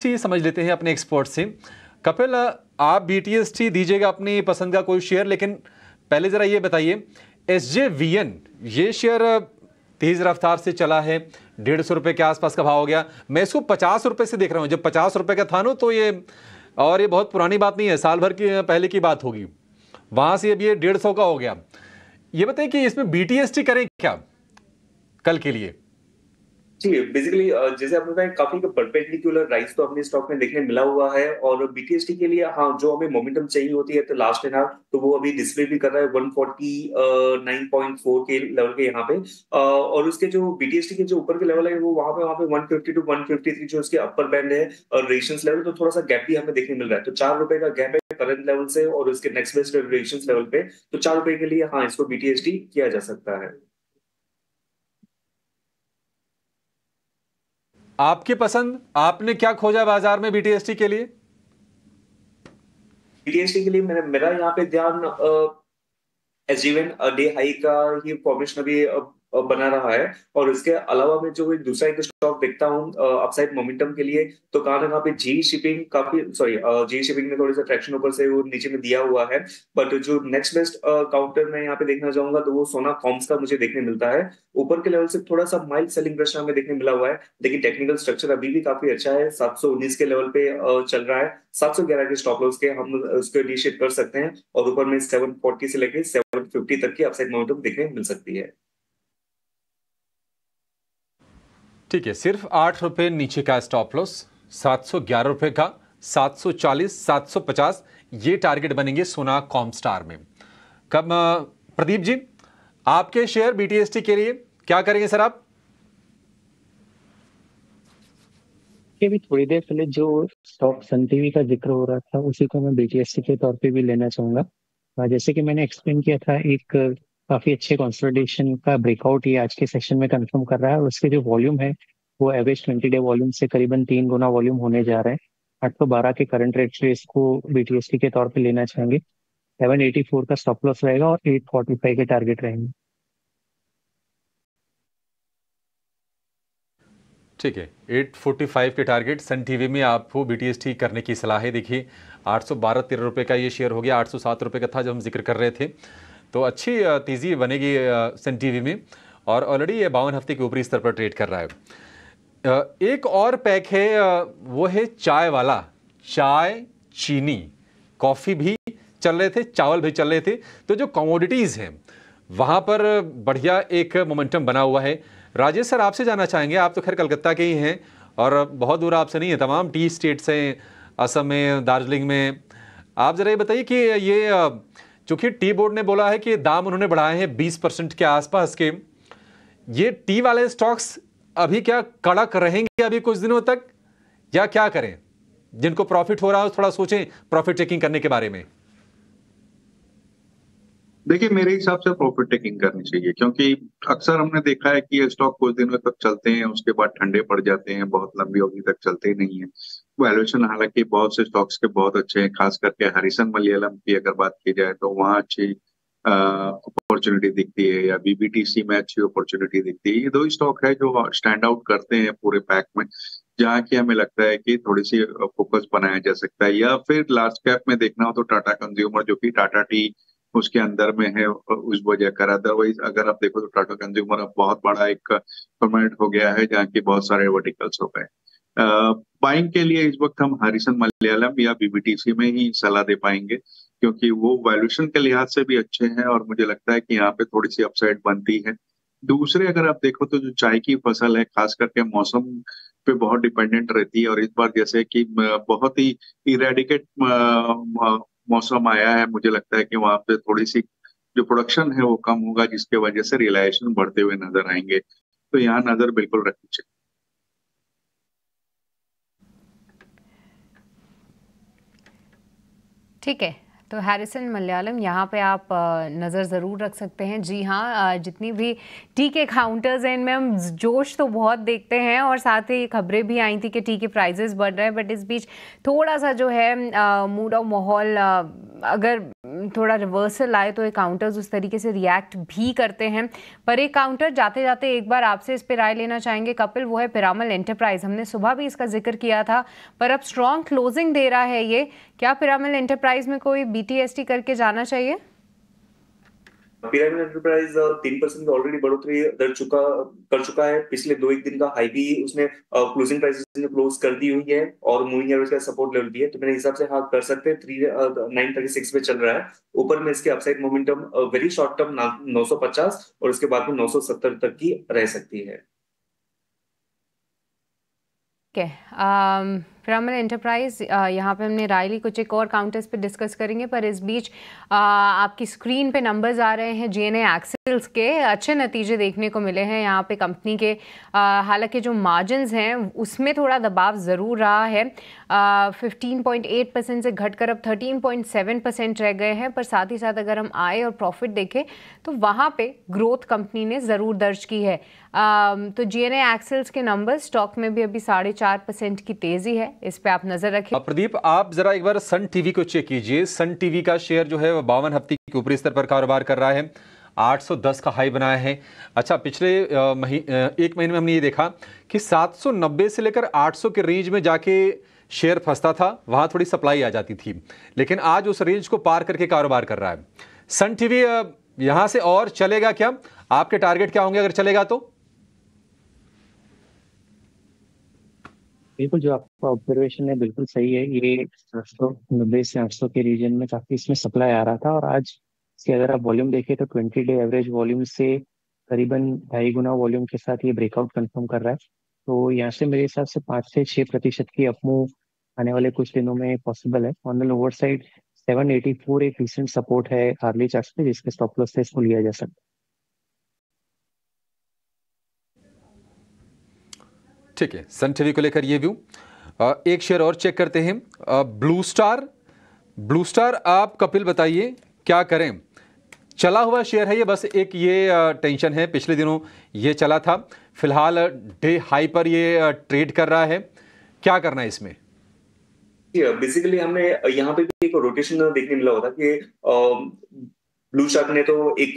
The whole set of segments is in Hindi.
BTST समझ लेते हैं अपने एक्सपर्ट से। कपिल, आप BTST दीजिएगा अपनी पसंद का कोई शेयर, लेकिन पहले ज़रा ये बताइए, SJVN ये शेयर तेज़ रफ्तार से चला है, 150 रुपये के आसपास का भाव हो गया। मैं इसको 50 रुपये से देख रहा हूँ। जब 50 रुपये का था ना, तो ये बहुत पुरानी बात नहीं है, साल भर की पहले की बात होगी, वहाँ से अभी ये 150 का हो गया। ये बताइए कि इसमें BTST करें क्या कल के लिए? जी, बेसिकली जैसे आपने बताया, काफी परपेंडिकुलर राइज तो अपने स्टॉक में देखने मिला हुआ है। और बीटीएसटी के लिए हाँ, जो हमें मोमेंटम चाहिए होती है तो लास्ट एंड हाफ, तो वो अभी डिस्प्ले भी कर रहा है 149.4 के लेवल के यहाँ पे। और उसके जो बीटीएसटी के जो ऊपर के लेवल है वो वहाँ पे 150 टू 153 जो उसके अपर बैंड है और रेजिस्टेंस लेवल, तो थोड़ा सा गैप भी हमें देखने मिल रहा है। तो 4 रुपए का गैप है करंट लेवल से और उसके नेक्स्ट बेस्ट रेजिस्टेंस लेवल पे। तो 4 रुपए के लिए हाँ, इसको बीटीएसटी किया जा सकता है। आपकी पसंद, आपने क्या खोजा बाजार में BTST के लिए? बीटीएसटी के लिए मेरा यहाँ पे ध्यान एसजीवन डे हाई का ही फॉर्मेशन अभी बना रहा है। और इसके अलावा मैं जो दूसरा एक स्टॉक देखता हूँ अपसाइड मोमेंटम के लिए, तो कहाँ ना कहाँ पे जी शिपिंग काफी, सॉरी, जी शिपिंग में थोड़ी सा ट्रैक्शन ऊपर से वो नीचे में दिया हुआ है। बट जो नेक्स्ट बेस्ट काउंटर मैं यहाँ पे देखना चाहूंगा तो वो सोना कॉम्स का मुझे देखने मिलता है। ऊपर के लेवल से थोड़ा सा माइल्ड सेलिंग प्रेशर हमें देखने मिला हुआ है, लेकिन टेक्निकल स्ट्रक्चर अभी भी काफी अच्छा है। 719 के लेवल पे चल रहा है। 711 के स्टॉप लॉस के हम उसको इनिशिएट कर सकते हैं और ऊपर में 740 से लेके 750 तक की अपसाइड मोमेंटम देखने मिल सकती है। ठीक है, सिर्फ 8 रुपये नीचे का स्टॉप लॉस, 711 रुपये का, 740, 750 ये टारगेट बनेंगे सोना कॉमस्टार में। कब प्रदीप जी, आपके शेयर BTST के लिए क्या करेंगे सर आप? ये भी थोड़ी देर पहले जो स्टॉक सन टीवी का जिक्र हो रहा था उसी को मैं BTST के तौर पे भी लेना चाहूंगा। जैसे कि मैंने एक्सप्लेन किया था, एक काफी अच्छे कंसोलिडेशन का ब्रेकआउट ये आज के सेशन में कंफर्म कर रहा है, और उसके जो वॉल्यूम है वो एवरेज 20 डे वॉल्यूम से करीबन 3 गुना वॉल्यूम होने जा रहा है। 812 के करंट रेट से इसको BTST के तौर पे लेना चाहेंगे। 784 का स्टॉप लॉस रहेगा और 845 के टारगेट रहेंगे। ठीक है, 845 के टारगेट सन टीवी में आपको BTST करने की सलाह है। देखिए 812-13 रुपये का ये शेयर हो गया, 807 रुपये का था जब हम जिक्र कर रहे थे, तो अच्छी तेज़ी बनेगी सन टीवी में, और ऑलरेडी ये 52 हफ्ते के ऊपरी स्तर पर ट्रेड कर रहा है। एक और पैक है, वो है चाय वाला। चाय, चीनी, कॉफ़ी भी चल रहे थे, चावल भी चल रहे थे, तो जो कमोडिटीज़ हैं वहाँ पर बढ़िया एक मोमेंटम बना हुआ है। राजेश सर, आपसे जानना चाहेंगे, आप तो खैर कलकत्ता के ही हैं और बहुत दूर आपसे नहीं है, तमाम टी स्टेट्स हैं, असम में, दार्जिलिंग में। आप ज़रा ये बताइए कि ये चूँकि टी बोर्ड ने बोला है कि दाम उन्होंने बढ़ाए हैं 20% के आसपास के, ये टी वाले स्टॉक्स अभी क्या कड़क रहेंगे अभी कुछ दिनों तक, या क्या करें? जिनको प्रॉफिट हो रहा है थोड़ा सोचें प्रॉफिट टेकिंग करने के बारे में। देखिए, मेरे हिसाब से प्रॉफिट टेकिंग करनी चाहिए, क्योंकि अक्सर हमने देखा है कि ये स्टॉक कुछ दिनों तक चलते हैं, उसके बाद ठंडे पड़ जाते हैं, बहुत लंबी अवधि तक चलते नहीं है। वैल्यूएशन हालांकि बहुत से स्टॉक्स के बहुत अच्छे हैं, खास करके हरिसन मलयालम की अगर बात की जाए तो वहाँ अच्छी अपॉर्चुनिटी दिखती है, या BBTC में अच्छी अपॉर्चुनिटी दिखती है। ये दो स्टॉक है जो स्टैंड आउट करते हैं पूरे पैक में, जहाँ की हमें लगता है कि थोड़ी सी फोकस बनाया जा सकता है। या फिर लार्ज कैप में देखना हो तो टाटा कंज्यूमर, जो कि टाटा टी उसके अंदर में है, उस वजह कर। अदरवाइज अगर आप देखो तो टाटा कंज्यूमर अब बहुत बड़ा एक फॉर्मेट हो गया है, जहाँ की बहुत सारे वर्टिकल्स हो गए। बाइंग के लिए इस वक्त हम हरिसन मलयालम या BBTC में ही सलाह दे पाएंगे, क्योंकि वो वैल्यूएशन के लिहाज से भी अच्छे हैं और मुझे लगता है कि यहाँ पे थोड़ी सी अपसाइड बनती है। दूसरे अगर आप देखो तो जो चाय की फसल है, खास करके मौसम पे बहुत डिपेंडेंट रहती है, और इस बार जैसे कि बहुत ही इरेडिकेट मौसम आया है, मुझे लगता है कि वहां पे थोड़ी सी जो प्रोडक्शन है वो कम होगा, जिसके वजह से रियलाइजेशन बढ़ते हुए नजर आएंगे। तो यहाँ नजर बिल्कुल रखनी चाहिए। ठीक है, तो हैरिसन मलयालम यहाँ पे आप नज़र ज़रूर रख सकते हैं। जी हाँ, जितनी भी टी के काउंटर्स हैं इनमें हम जोश तो बहुत देखते हैं और साथ ही खबरें भी आई थी कि टी के प्राइजेस बढ़ रहे हैं, बट इस बीच थोड़ा सा जो है मूड और माहौल अगर थोड़ा रिवर्सल आए तो ये काउंटर्स उस तरीके से रिएक्ट भी करते हैं। पर एक काउंटर जाते जाते एक बार आपसे इस पर राय लेना चाहेंगे कपिल, वो है पिरामल एंटरप्राइज। हमने सुबह भी इसका जिक्र किया था पर अब स्ट्रॉन्ग क्लोजिंग दे रहा है ये। क्या पिरामल एंटरप्राइज में कोई बीटीएसटी करके जाना चाहिए? पिरामिड एंटरप्राइज 3% की ऑलरेडी बढ़ोतरी कर चुका है। पिछले 2-1 दिन का हाई भी उसने क्लोजिंग प्राइसेस ने क्लोज कर दी हुई है और मूविंग एवरेज का सपोर्ट लेवल भी है, तो मेरे हिसाब से हाँ कर सकते हैं। 936 पे चल रहा है। ऊपर में इसके upside momentum very short term 950 और उसके बाद में 970 तक की रह सकती है। पिरामल एंटरप्राइज यहाँ पे हमने राय ली, कुछ एक और काउंटर्स पे डिस्कस करेंगे, पर इस बीच आपकी स्क्रीन पे नंबर्स आ रहे हैं जीएनए एक्सेल्स के। अच्छे नतीजे देखने को मिले हैं यहाँ पे कंपनी के। हालांकि जो मार्जिन्स हैं उसमें थोड़ा दबाव ज़रूर रहा है। 15.8% से घटकर अब 13.7% रह गए हैं, पर साथ ही साथ अगर हम आय और प्रॉफिट देखें तो वहाँ पे ग्रोथ कंपनी ने ज़रूर दर्ज की है। तो जीएनए एक्सेल्स के नंबर स्टॉक में भी अभी 4.5% की तेज़ी है, इस पे आप नजर रखें। प्रदीप, आप जरा एक बार सन टीवी को चेक कीजिए। सन टीवी का शेयर जो है 52 हफ्ते के ऊपरी स्तर पर कारोबार कर रहा है, 810 का हाई बनाया है। अच्छा, पिछले एक महीने में हमने ये देखा कि 790 से लेकर 800 के रेंज में जाके शेयर फंसता था, वहां थोड़ी सप्लाई आ जाती थी, लेकिन आज उस रेंज को पार करके कारोबार कर रहा है। सन टीवी यहां से और चलेगा क्या? आपके टारगेट क्या होंगे अगर चलेगा तो? बिल्कुल, जो आपका ऑब्जर्वेशन है बिल्कुल सही है। ये 790 से 800 के रीजन में काफी इसमें सप्लाई आ रहा था और आज से अगर आप वॉल्यूम देखें तो 20 डे एवरेज वॉल्यूम से करीबन 2.5 गुना वॉल्यूम के साथ ये ब्रेकआउट कंफर्म कर रहा है। तो यहाँ से मेरे हिसाब से 5 से 6% की अपमूव आने वाले कुछ दिनों में पॉसिबल है। ऑन द लोअर साइड 784 एक रिसेंट सपोर्ट है हार्ली चार्ट पे, जिसके स्टॉप लॉस से इसको लिया जा सकता है। ठीक है, सन टीवी को लेकर ये व्यू। एक शेयर और चेक करते हैं, ब्लू स्टार। आप कपिल बताइए क्या करें? चला हुआ शेयर है ये, बस एक ये टेंशन है, पिछले दिनों ये चला था, फिलहाल डे हाई पर ये ट्रेड कर रहा है, क्या करना है इसमें? बेसिकली हमने यहाँ पे भी एक रोटेशन देखने मिला होता कि ब्लू स्टार ने तो एक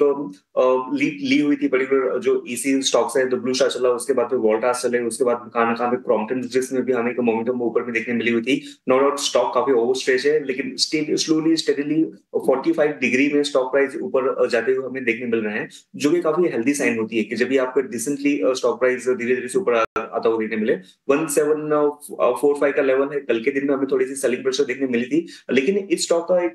लीड ली हुई थी पर्टिकुलर जो ईसी स्टॉक्स है, तो ब्लू स्टार चला, उसके बाद वोल्टास चले, उसके बाद कहां पे क्रॉम्पटन में भी हमें मोमेंटम ऊपर में देखने मिली हुई थी। नो डाउट स्टॉक काफी ओवर स्ट्रेच है, लेकिन स्लोली स्टेडीली 45 डिग्री में स्टॉक प्राइस ऊपर जाते हुए हमें देखने मिल रहे हैं, जो कि काफी हेल्दी साइन होती है कि जब भी आपका डिसेंटली स्टॉक प्राइस धीरे धीरे से ऊपर आता हुआ देखने मिले। 1745 का लेवल है, कल के दिन में हमें थोड़ी सी सेलिंग प्रेशर देखने मिली थी, लेकिन इस स्टॉक का एक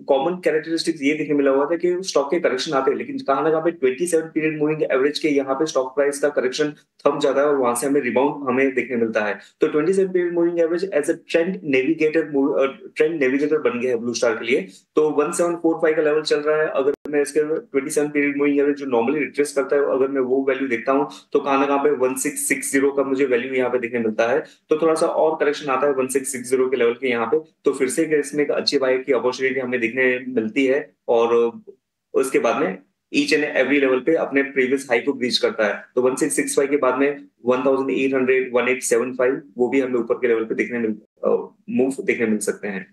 कॉमन कैरेक्टरिस्टिक्स ये देखने मिला हुआ था कि स्टॉक के करेक्शन आते हैं, लेकिन कहां ना कहां पे 27 पीरियड मूविंग एवरेज के यहाँ पे स्टॉक प्राइस का करेक्शन थम जाता है और वहां से हमें रिबाउंड हमें देखने मिलता है। तो 27 period moving average as a trend navigator बन गया है ब्लू स्टार के लिए। तो 1745 का लेवल चल रहा है, अगर मैं इसके 27 पीरियड मूविंग एवरेज जो नॉर्मली रिट्रेस करता है, अगर मैं वो वैल्यू देखता हूं तो कहां ना कहां पे 1660 का मुझे वैल्यू यहाँ पे देखने मिलता है। तो थोड़ा सा और करेक्शन आता है 1660 के लेवल के यहाँ पे, तो फिर से इसमें एक अच्छी बाय की अपॉर्चुनिटी हमें देखने मिलती है और उसके बाद में ईच एंड एवरी लेवल पे अपने प्रीवियस हाई को ब्रीच करता है। तो 1665 के बाद में 1800, 1875 वो भी हमें ऊपर के लेवल पे मूव देखने मिल सकते हैं।